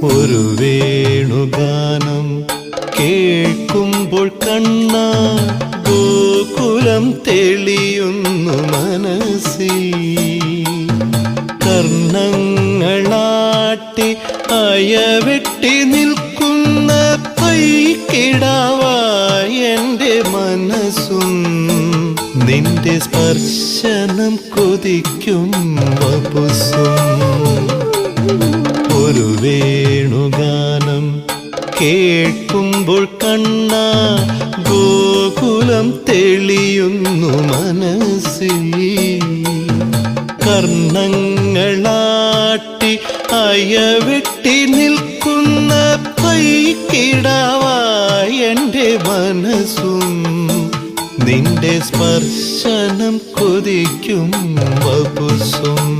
ഒരു വേണുഗാനം കേൾക്കുമ്പോൾ കണ്ണ ഗോകുലം തെളിയുന്നു മനസ്സിൽ. കർണങ്ങളാട്ടി അയവെട്ടി നിൽക്കുന്ന പൈക്കിടാവായി എൻ്റെ മനസ്സും നിന്റെ സ്പർശനം കൊതിക്കും വപുസ്സും. ഒരു വേണുഗാനം കേൾക്കുമ്പോൾ കണ്ണ ഗോകുലം തെളിയുന്നു മനസ്സിൽ. കർണങ്ങളാട്ടി അയവെട്ടി നിൽക്കുന്ന പൈക്കിടാവായി എൻ്റെ മനസ്സും നിന്റെ സ്പർശനം കൊതിക്കും വപുസ്സും.